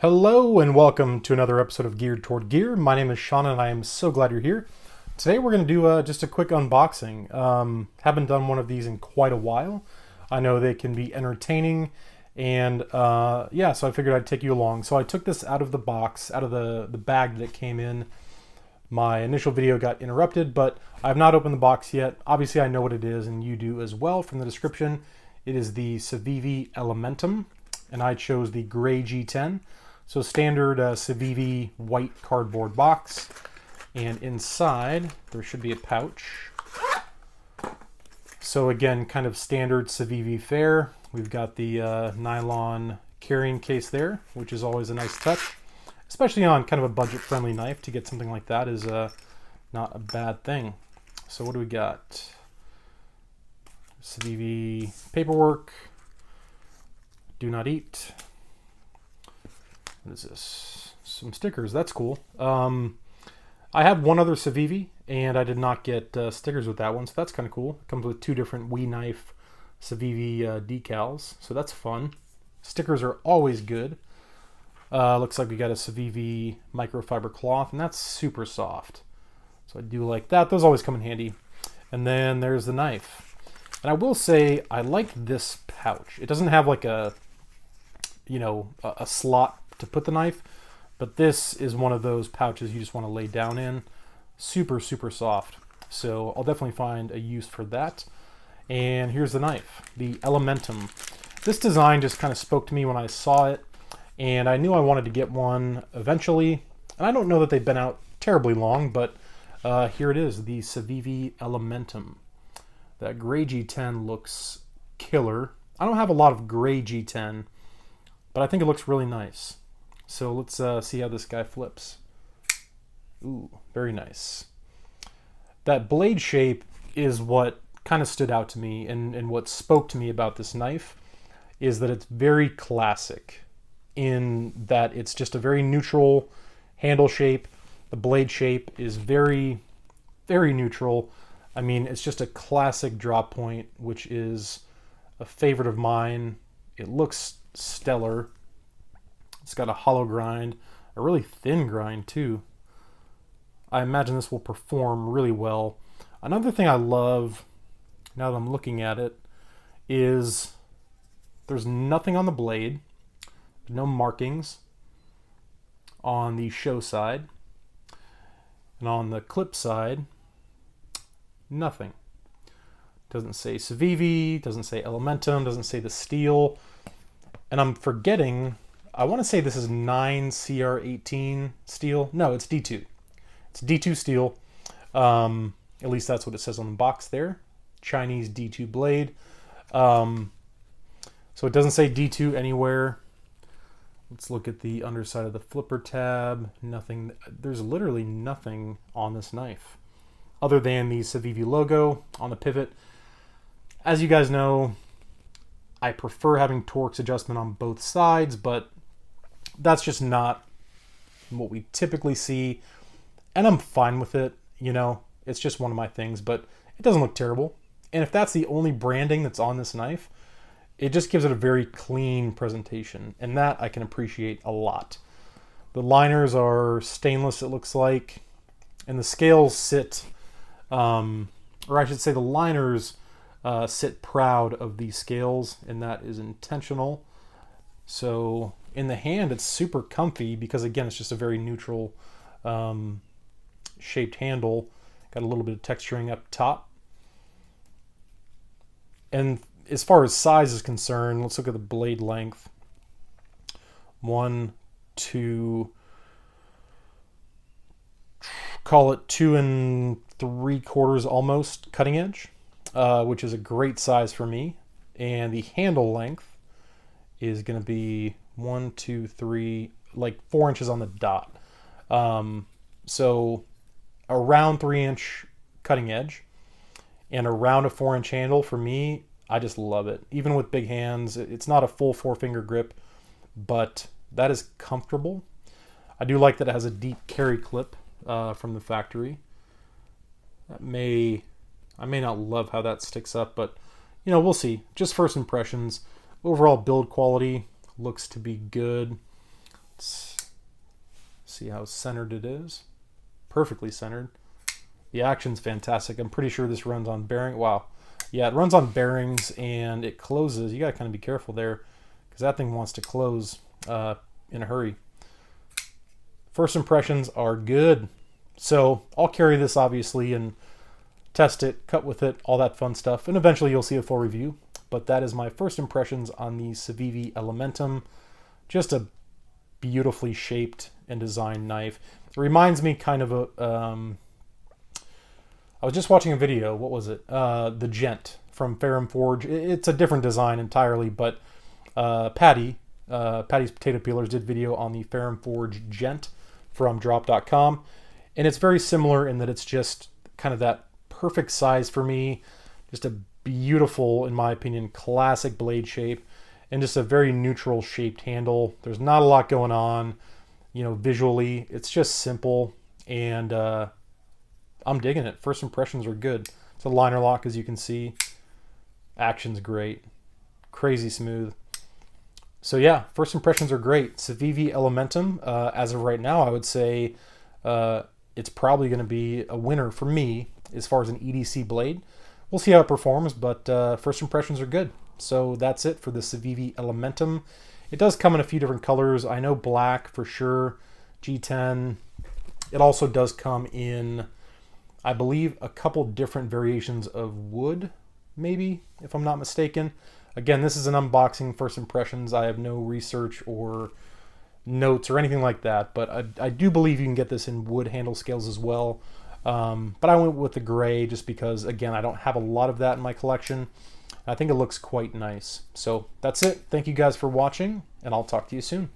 Hello and welcome to another episode of Geared Toward Gear. My name is Sean and I am so glad you're here. Today we're going to do just a quick unboxing. Haven't done one of these in quite a while. I know they can be entertaining and yeah, so I figured I'd take you along. So I took this out of the box, out of the bag that it came in. My initial video got interrupted, but I have not opened the box yet. Obviously I know what it is and you do as well from the description. It is the Civivi Elementum and I chose the gray G10. So standard Civivi white cardboard box, and inside there should be a pouch. So again, kind of standard Civivi fare. We've got the nylon carrying case there, which is always a nice touch, especially on kind of a budget-friendly knife. To get something like that is not a bad thing. So what do we got? Civivi paperwork. Do not eat. What is this? Some stickers. That's cool. I have one other Civivi, and I did not get stickers with that one, so that's kind of cool. It comes with two different Wee Knife Civivi decals, so that's fun. Stickers are always good. Looks like we got a Civivi microfiber cloth, and that's super soft. So I do like that. Those always come in handy. And then there's the knife. And I will say I like this pouch. It doesn't have like a slot to put the knife, but this is one of those pouches you just want to lay down in. Super, super soft. So I'll definitely find a use for that. And here's the knife, the Elementum. This design just kind of spoke to me when I saw it, and I knew I wanted to get one eventually. And I don't know that they've been out terribly long, but here it is, the Civivi Elementum. That gray G10 looks killer. I don't have a lot of gray G10, but I think it looks really nice. So let's see how this guy flips. Ooh, very nice. That blade shape is what kind of stood out to me, and what spoke to me about this knife is that it's very classic in that it's just a very neutral handle shape. The blade shape is very, very neutral. I mean, it's just a classic drop point, which is a favorite of mine. It looks stellar. It's got a hollow grind, a really thin grind too. I imagine this will perform really well. Another thing I love, now that I'm looking at it, is there's nothing on the blade, no markings on the show side, and on the clip side, nothing. Doesn't say Civivi, doesn't say Elementum, doesn't say the steel, and I'm forgetting. I want to say this is 9CR18 steel. No, it's D2. It's D2 steel. At least that's what it says on the box there. Chinese D2 blade. So it doesn't say D2 anywhere. Let's look at the underside of the flipper tab. Nothing. There's literally nothing on this knife other than the Civivi logo on the pivot. As you guys know, I prefer having Torx adjustment on both sides, but that's just not what we typically see, and I'm fine with it. You know, it's just one of my things, but it doesn't look terrible. And if that's the only branding that's on this knife, it just gives it a very clean presentation, and that I can appreciate a lot. The liners are stainless, it looks like, and the scales sit, or I should say the liners sit proud of these scales, and that is intentional. So in the hand, it's super comfy because, again, it's just a very neutral shaped handle. Got a little bit of texturing up top. And as far as size is concerned, let's look at the blade length. 1, 2, call it 2 3/4 almost cutting edge, which is a great size for me. And the handle length is going to be 1, 2, 3, like 4 inches on the dot. So around 3-inch cutting edge and around a 4-inch handle. For me, I just love it. Even with big hands, it's not a full 4-finger grip, but that is comfortable. I do like that it has a deep carry clip from the factory. I may not love how that sticks up, but you know, we'll see. Just first impressions. Overall build quality looks to be good. Let's see how centered it is. Perfectly centered. The action's fantastic. I'm pretty sure this runs on bearing. Wow. Yeah, it runs on bearings and it closes. You got to kind of be careful there because that thing wants to close in a hurry. First impressions are good. So I'll carry this obviously and test it, cut with it, all that fun stuff. And eventually you'll see a full review. But that is my first impressions on the Civivi Elementum. Just a beautifully shaped and designed knife. It reminds me kind of a... I was just watching a video. What was it? The Gent from Ferrum Forge. It's a different design entirely, but Patty's Potato Peelers did video on the Ferrum Forge Gent from drop.com. And it's very similar in that it's just kind of that perfect size for me. Just a beautiful, in my opinion, classic blade shape. And just a very neutral shaped handle. There's not a lot going on, you know, visually. It's just simple. And I'm digging it. First impressions are good. It's a liner lock, as you can see. Action's great. Crazy smooth. So yeah, first impressions are great. Civivi Elementum, as of right now, I would say it's probably going to be a winner for me as far as an EDC blade. We'll see how it performs, but first impressions are good. So that's it for the Civivi Elementum. It does come in a few different colors. I know black for sure, G10. It also does come in, I believe, a couple different variations of wood, maybe, if I'm not mistaken. Again, this is an unboxing, first impressions. I have no research or notes or anything like that, but I do believe you can get this in wood handle scales as well. But I went with the gray just because, again, I don't have a lot of that in my collection. I think it looks quite nice. So that's it. Thank you guys for watching, and I'll talk to you soon.